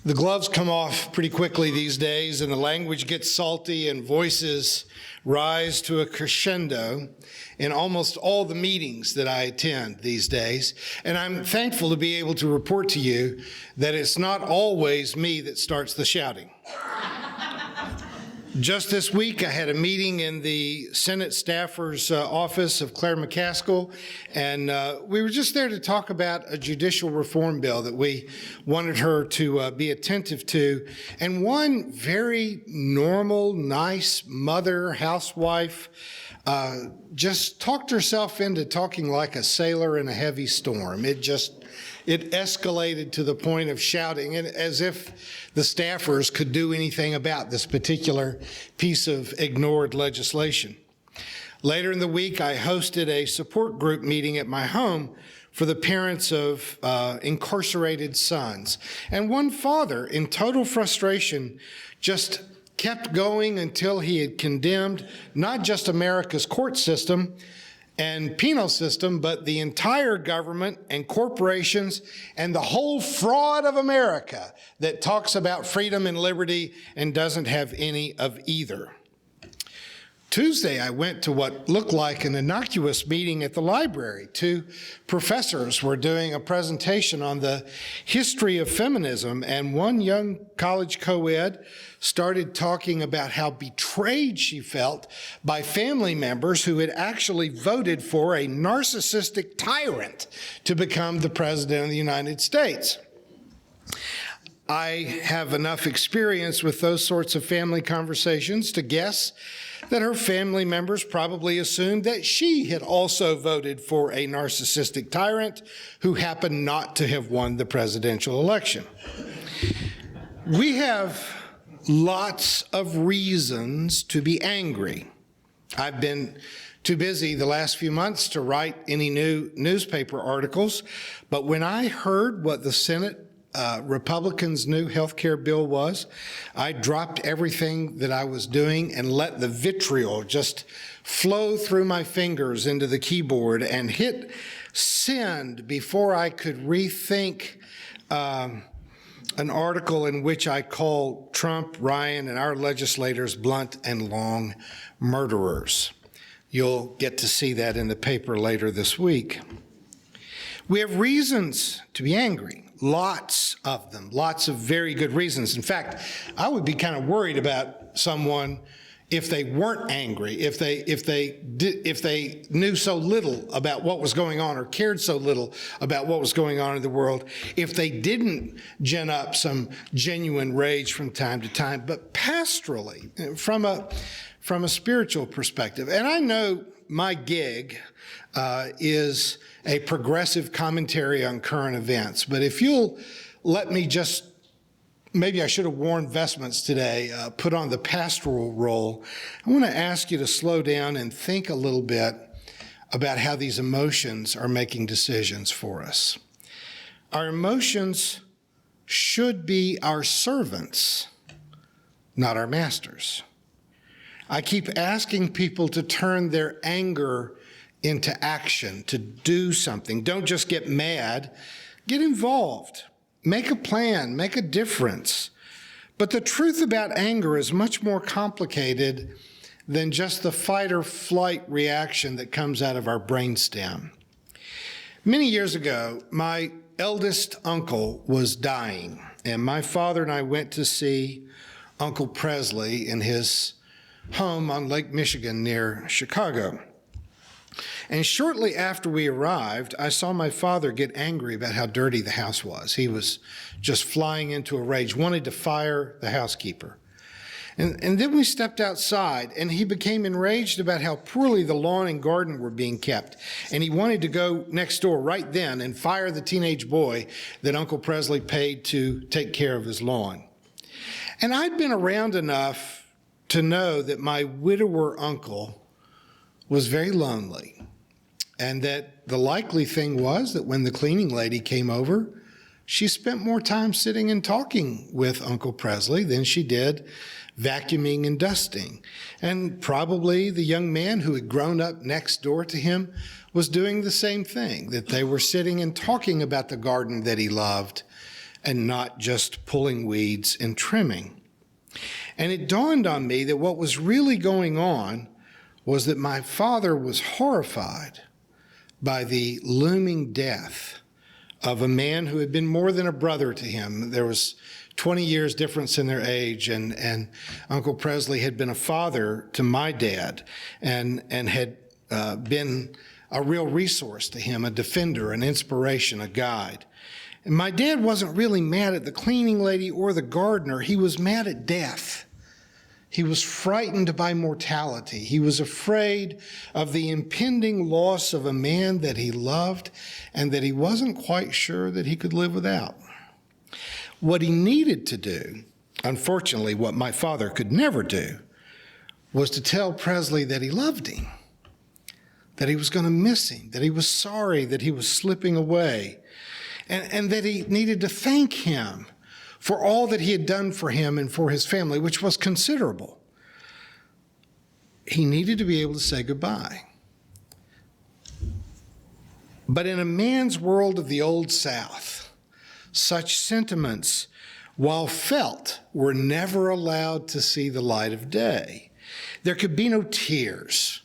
The gloves come off pretty quickly these days, and the language gets salty, and voices rise to a crescendo in almost all the meetings that I attend these days. And I'm thankful to be able to report to you that it's not always me that starts the shouting. Just this week, I had a meeting in the Senate staffer's office of Claire McCaskill, and we were just there to talk about a judicial reform bill that we wanted her to be attentive to. And one very normal, nice mother, housewife, just talked herself into talking like a sailor in a heavy storm. It escalated to the point of shouting, and as if the staffers could do anything about this particular piece of ignored legislation. Later in the week, I hosted a support group meeting at my home for the parents of incarcerated sons. And one father, in total frustration, just kept going until he had condemned not just America's court system and penal system, but the entire government and corporations and the whole fraud of America that talks about freedom and liberty and doesn't have any of either. Tuesday, I went to what looked like an innocuous meeting at the library. Two professors were doing a presentation on the history of feminism, and one young college co-ed started talking about how betrayed she felt by family members who had actually voted for a narcissistic tyrant to become the president of the United States. I have enough experience with those sorts of family conversations to guess that her family members probably assumed that she had also voted for a narcissistic tyrant who happened not to have won the presidential election. We have lots of reasons to be angry. I've been too busy the last few months to write any new newspaper articles, but when I heard what the Senate Republicans' new health care bill was, I dropped everything that I was doing and let the vitriol just flow through my fingers into the keyboard and hit send before I could rethink an article in which I call Trump, Ryan, and our legislators blunt and long murderers. You'll get to see that in the paper later this week. We have reasons to be angry. Lots of them, lots of very good reasons. In fact, I would be kind of worried about someone if they weren't angry, if they knew so little about what was going on or cared so little about what was going on in the world, if they didn't gin up some genuine rage from time to time. But pastorally, from a spiritual perspective, and I know my gig is a progressive commentary on current events. But if you'll let me just, maybe I should have worn vestments today, put on the pastoral role, I want to ask you to slow down and think a little bit about how these emotions are making decisions for us. Our emotions should be our servants, not our masters. I keep asking people to turn their anger into action, to do something. Don't just get mad, get involved, make a plan, make a difference. But the truth about anger is much more complicated than just the fight or flight reaction that comes out of our brainstem. Many years ago, my eldest uncle was dying, and my father and I went to see Uncle Presley in his home on Lake Michigan near Chicago. And shortly after we arrived, I saw my father get angry about how dirty the house was. He was just flying into a rage, wanted to fire the housekeeper. And then we stepped outside, and he became enraged about how poorly the lawn and garden were being kept. And he wanted to go next door right then and fire the teenage boy that Uncle Presley paid to take care of his lawn. And I'd been around enough to know that my widower uncle was very lonely, and that the likely thing was that when the cleaning lady came over, she spent more time sitting and talking with Uncle Presley than she did vacuuming and dusting. And probably the young man who had grown up next door to him was doing the same thing, that they were sitting and talking about the garden that he loved and not just pulling weeds and trimming. And it dawned on me that what was really going on was that my father was horrified by the looming death of a man who had been more than a brother to him. There was 20 years difference in their age, and Uncle Presley had been a father to my dad and had been a real resource to him, a defender, an inspiration, a guide. And my dad wasn't really mad at the cleaning lady or the gardener. He was mad at death. He was frightened by mortality. He was afraid of the impending loss of a man that he loved and that he wasn't quite sure that he could live without. What he needed to do, unfortunately, what my father could never do, was to tell Presley that he loved him, that he was going to miss him, that he was sorry that he was slipping away, and that he needed to thank him for all that he had done for him and for his family, which was considerable. He needed to be able to say goodbye. But in a man's world of the Old South, such sentiments, while felt, were never allowed to see the light of day. There could be no tears.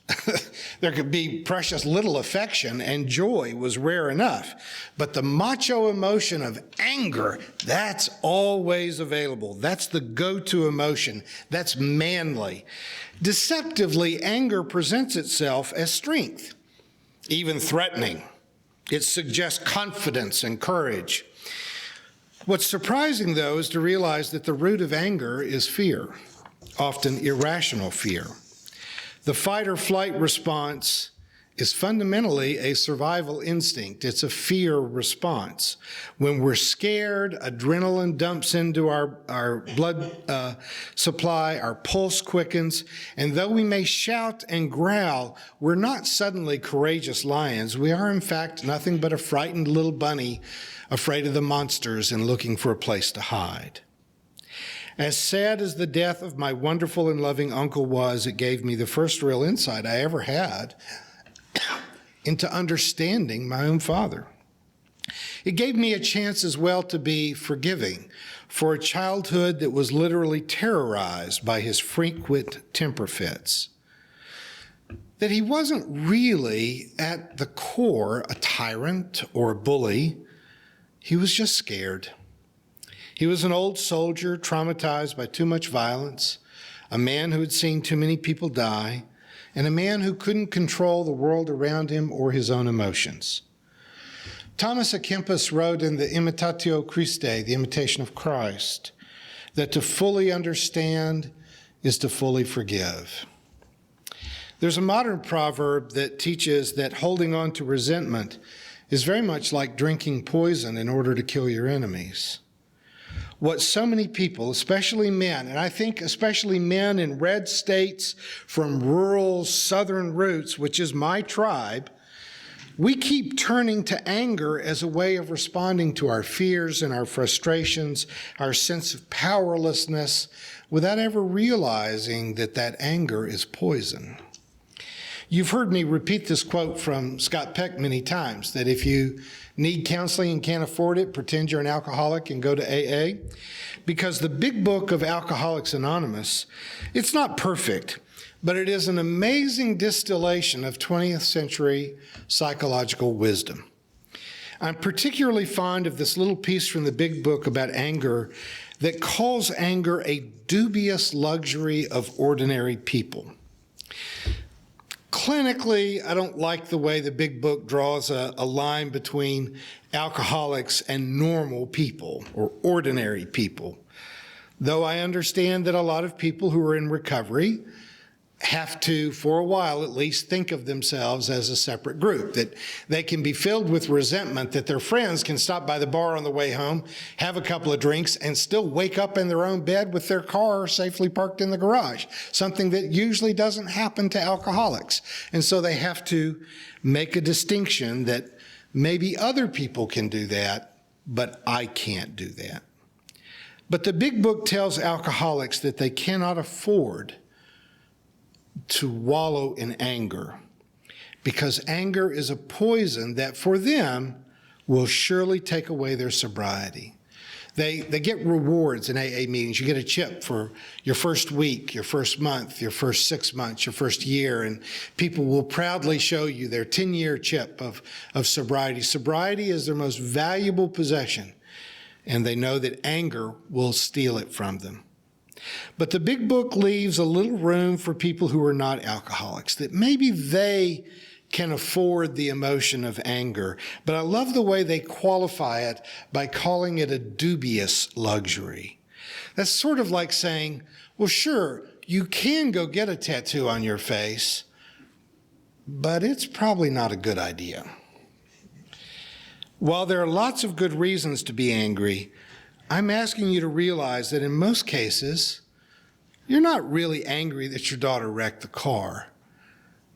There could be precious little affection, and joy was rare enough. But the macho emotion of anger, that's always available. That's the go-to emotion. That's manly. Deceptively, anger presents itself as strength, even threatening. It suggests confidence and courage. What's surprising, though, is to realize that the root of anger is fear, often irrational fear. The fight or flight response is fundamentally a survival instinct. It's a fear response. When we're scared, adrenaline dumps into our blood supply, our pulse quickens, and though we may shout and growl, we're not suddenly courageous lions. We are, in fact, nothing but a frightened little bunny afraid of the monsters and looking for a place to hide. As sad as the death of my wonderful and loving uncle was, it gave me the first real insight I ever had into understanding my own father. It gave me a chance as well to be forgiving for a childhood that was literally terrorized by his frequent temper fits. That he wasn't really, at the core, a tyrant or a bully. He was just scared. He was an old soldier traumatized by too much violence, a man who had seen too many people die, and a man who couldn't control the world around him or his own emotions. Thomas à Kempis wrote in the Imitatio Christi, the Imitation of Christ, that to fully understand is to fully forgive. There's a modern proverb that teaches that holding on to resentment is very much like drinking poison in order to kill your enemies. What so many people, especially men, and I think especially men in red states from rural southern roots, which is my tribe, we keep turning to anger as a way of responding to our fears and our frustrations, our sense of powerlessness, without ever realizing that that anger is poison. You've heard me repeat this quote from Scott Peck many times, that if you need counseling and can't afford it, pretend you're an alcoholic and go to AA. Because the big book of Alcoholics Anonymous, it's not perfect, but it is an amazing distillation of 20th century psychological wisdom. I'm particularly fond of this little piece from the big book about anger that calls anger a dubious luxury of ordinary people. Clinically, I don't like the way the big book draws a line between alcoholics and normal people or ordinary people, though I understand that a lot of people who are in recovery have to, for a while at least, think of themselves as a separate group, that they can be filled with resentment that their friends can stop by the bar on the way home, have a couple of drinks, and still wake up in their own bed with their car safely parked in the garage, something that usually doesn't happen to alcoholics. And so they have to make a distinction that maybe other people can do that, but I can't do that. But the big book tells alcoholics that they cannot afford to wallow in anger, because anger is a poison that for them will surely take away their sobriety. They get rewards in AA meetings. You get a chip for your first week, your first month, your first 6 months, your first year, and people will proudly show you their 10-year chip of sobriety. Sobriety is their most valuable possession, and they know that anger will steal it from them. But the big book leaves a little room for people who are not alcoholics, that maybe they can afford the emotion of anger. But I love the way they qualify it by calling it a dubious luxury. That's sort of like saying, well, sure, you can go get a tattoo on your face, but it's probably not a good idea. While there are lots of good reasons to be angry, I'm asking you to realize that in most cases, you're not really angry that your daughter wrecked the car.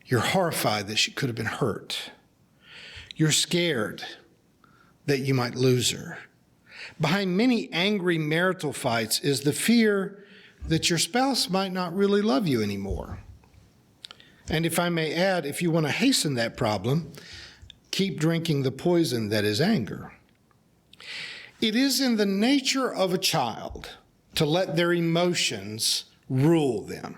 You're horrified that she could have been hurt. You're scared that you might lose her. Behind many angry marital fights is the fear that your spouse might not really love you anymore. And if I may add, if you want to hasten that problem, keep drinking the poison that is anger. It is in the nature of a child to let their emotions rule them.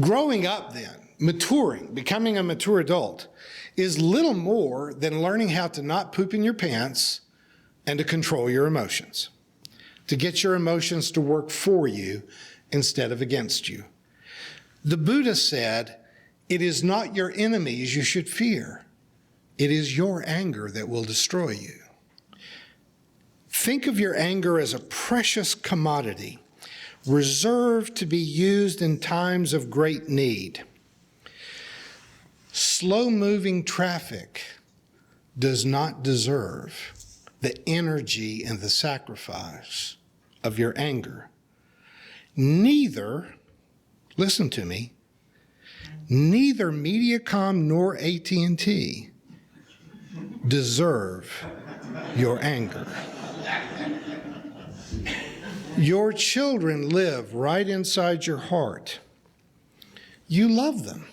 Growing up then, maturing, becoming a mature adult, is little more than learning how to not poop in your pants and to control your emotions, to get your emotions to work for you instead of against you. The Buddha said, "It is not your enemies you should fear. It is your anger that will destroy you." Think of your anger as a precious commodity reserved to be used in times of great need. Slow-moving traffic does not deserve the energy and the sacrifice of your anger. Neither, listen to me, neither Mediacom nor AT&T deserve your anger. Your children live right inside your heart. You love them.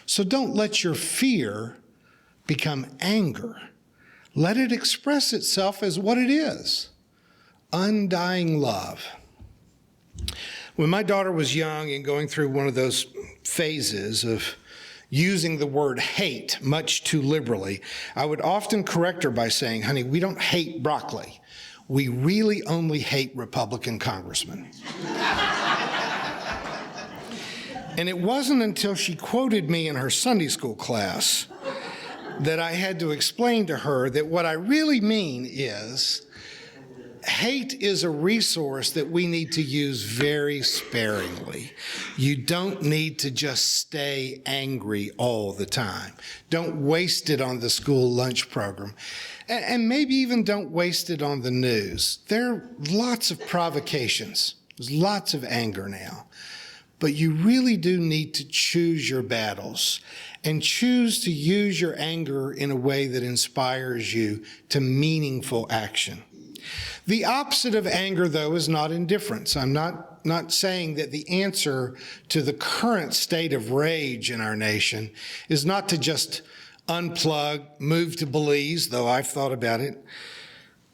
So don't let your fear become anger. Let it express itself as what it is, undying love. When my daughter was young and going through one of those phases of using the word hate much too liberally, I would often correct her by saying, "Honey, we don't hate broccoli. We really only hate Republican congressmen." And it wasn't until she quoted me in her Sunday school class that I had to explain to her that what I really mean is hate is a resource that we need to use very sparingly. You don't need to just stay angry all the time. Don't waste it on the school lunch program. And maybe even don't waste it on the news. There are lots of provocations. There's lots of anger now. But you really do need to choose your battles and choose to use your anger in a way that inspires you to meaningful action. The opposite of anger, though, is not indifference. I'm not saying that the answer to the current state of rage in our nation is not to just unplug, move to Belize, though I've thought about it.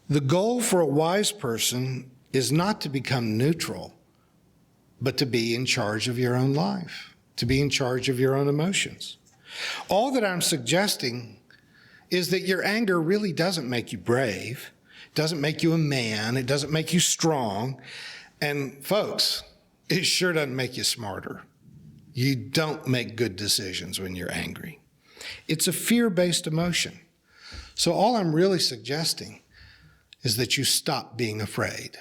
The goal for a wise person is not to become neutral, but to be in charge of your own life, to be in charge of your own emotions. All that I'm suggesting is that your anger really doesn't make you brave, doesn't make you a man, it doesn't make you strong, and folks, it sure doesn't make you smarter. You don't make good decisions when you're angry. It's a fear-based emotion. So all I'm really suggesting is that you stop being afraid.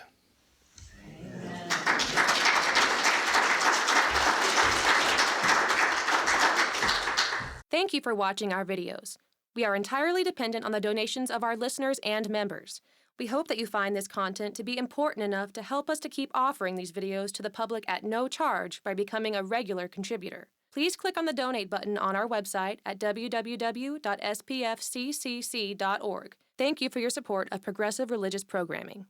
Thank you for watching our videos. We are entirely dependent on the donations of our listeners and members. We hope that you find this content to be important enough to help us to keep offering these videos to the public at no charge by becoming a regular contributor. Please click on the donate button on our website at www.spfccc.org. Thank you for your support of progressive religious programming.